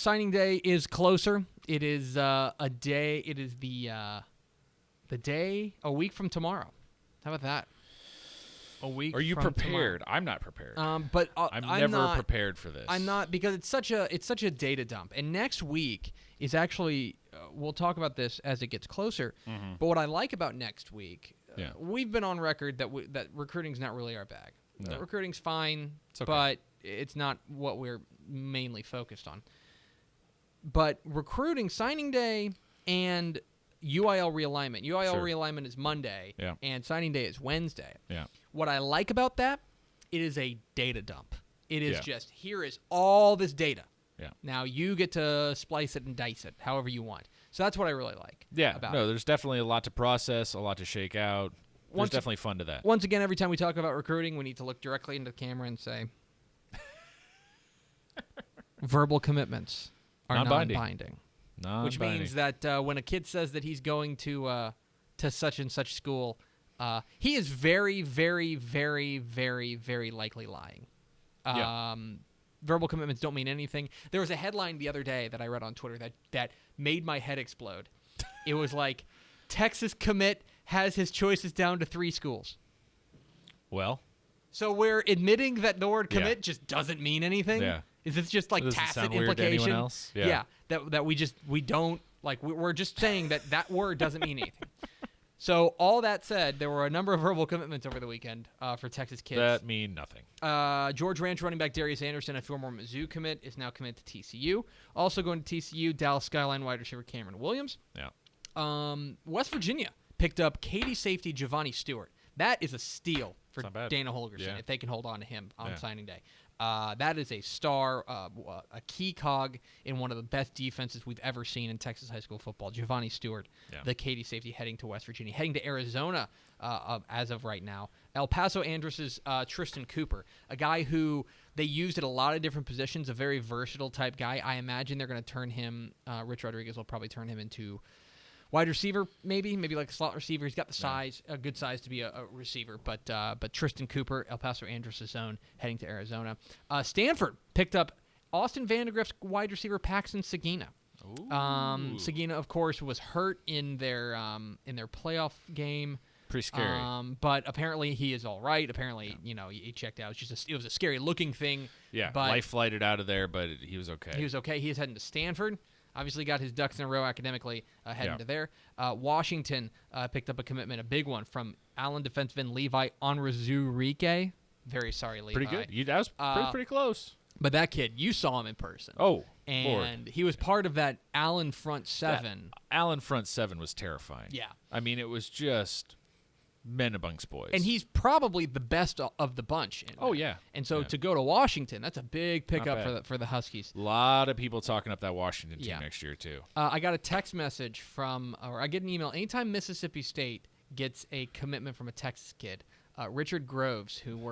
signing day is closer. It is a day. It is the day a week from tomorrow. How about that? A week. Are you from prepared? Tomorrow. I'm not prepared. But I'm never never prepared for this. I'm not, because it's such a data dump. And next week is actually we'll talk about this as it gets closer. Mm-hmm. But what I like about next week, Yeah. we've been on record that recruiting's not really our bag. No. Recruiting's fine, It's okay. but it's not what we're mainly focused on. But recruiting, signing day, and UIL realignment. UIL Sure. realignment is Monday, Yeah. and signing day is Wednesday. Yeah. What I like about that, it is a data dump. It is Yeah. just, here is all this data. Yeah. Now you get to splice it and dice it however you want. So that's what I really like about it. There's definitely a lot to process, a lot to shake out. There's Once- definitely fun to that. Once again, every time we talk about recruiting, we need to look directly into the camera and say, verbal commitments are Non-binding. non-binding. Which Non-binding. means that when a kid says that he's going to such and such school, he is very, very, very, very, very likely lying. Yeah. Verbal commitments don't mean anything. There was a headline the other day that I read on Twitter that made my head explode. It was like, Texas commit has his choices down to 3 schools. Well, So we're admitting that the word commit Yeah. just doesn't mean anything? Yeah. Is this just like Does it tacit sound weird to implication? anyone else? Yeah. That we don't, like, we're just saying that word doesn't mean anything. So all that said, there were a number of verbal commitments over the weekend for Texas kids. that mean nothing. George Ranch running back Darius Anderson, a former Mizzou commit, is now committed to TCU. Also going to TCU, Dallas Skyline wide receiver Cameron Williams. Yeah. West Virginia picked up Katy safety Giovanni Stewart. That is a steal for It's not bad. Dana Holgerson Yeah. if they can hold on to him on Yeah. signing day. That is a star, a key cog in one of the best defenses we've ever seen in Texas high school football. Giovanni Stewart, Yeah. the Katy safety, heading to West Virginia, heading to Arizona as of right now. El Paso Andress's Tristan Cooper, a guy who they used at a lot of different positions, a very versatile type guy. I imagine they're going to turn him. Rich Rodriguez will probably turn him into wide receiver, maybe like a slot receiver. He's got the size, a good size to be a receiver. But Tristan Cooper, El Paso Andress' own, heading to Arizona. Stanford picked up Austin Vandegrift's wide receiver Paxton Sagina. Sagina, of course, was hurt in their playoff game. Pretty scary. But apparently he is all right. Apparently, he checked out. It was a scary looking thing. Yeah. but Life flighted out of there, but he was okay. he was okay. He is heading to Stanford. Obviously got his ducks in a row academically heading Yeah. to there. Washington picked up a commitment, a big one, from Allen defenseman Levi Onwuzurike. Very sorry, Levi. Pretty good. That was pretty close. But that kid, you saw him in person. Oh, and Lord. he was part of that Allen front seven. Allen front 7 was terrifying. Yeah. I mean, it was just men amongst boys. And he's probably the best of the bunch. Oh, yeah. And so Yeah. to go to Washington, that's a big pickup bad. for the Huskies. A lot of people talking up that Washington team Yeah. next year, too. I got a text message or I get an email anytime Mississippi State gets a commitment from a Texas kid. Richard Groves, who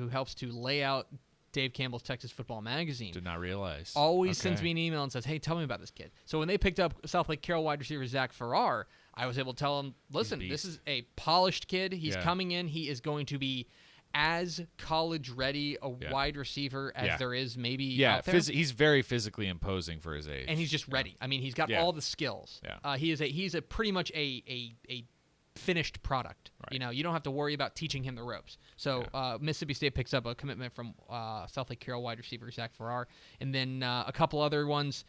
helps to lay out Dave Campbell's Texas Football Magazine, Did not realize. always Okay. sends me an email and says, "Hey, tell me about this kid." So when they picked up South Lake Carroll wide receiver Zach Farrar, I was able to tell him, "Listen, beast. this is a polished kid. He's Yeah. coming in. He is going to be as college ready a Yeah. wide receiver as Yeah. there is maybe Yeah, out there." he's very physically imposing for his age. And he's just ready. I mean, he's got Yeah. all the skills. Yeah. He's a pretty much a finished product. Right. You don't have to worry about teaching him the ropes. So Mississippi State picks up a commitment from South Lake Carroll wide receiver Zach Farrar, and then a couple other ones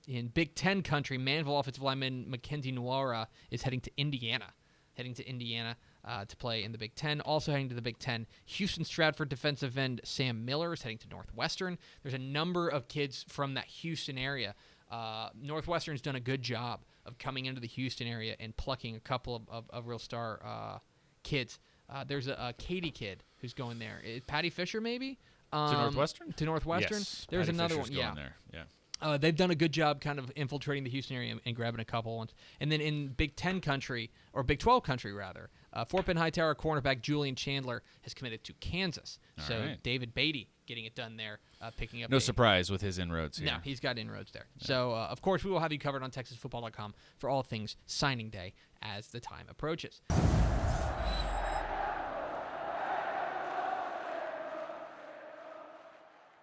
in Big Ten country. Manville offensive lineman Mackenzie Nwara is heading to Indiana. To play in the Big Ten. Also heading to the Big Ten, Houston Stratford defensive end Sam Miller is heading to Northwestern. There's a number of kids from that Houston area. Northwestern's done a good job of coming into the Houston area and plucking a couple of real star kids. There's a Katy kid who's going there. Patty Fisher, maybe? to Northwestern? To Northwestern. Yes. There's Patty another Fisher's one. Yeah. going there. Yeah. They've done a good job kind of infiltrating the Houston area and grabbing a couple ones. And then in Big 10 country, or Big 12 country, rather, Fort Bend Hightower cornerback Julian Chandler has committed to Kansas. All right. David Beatty getting it done there, picking up. No surprise with his inroads here. No, he's got inroads there. Yeah. So, of course, we will have you covered on TexasFootball.com for all things signing day as the time approaches.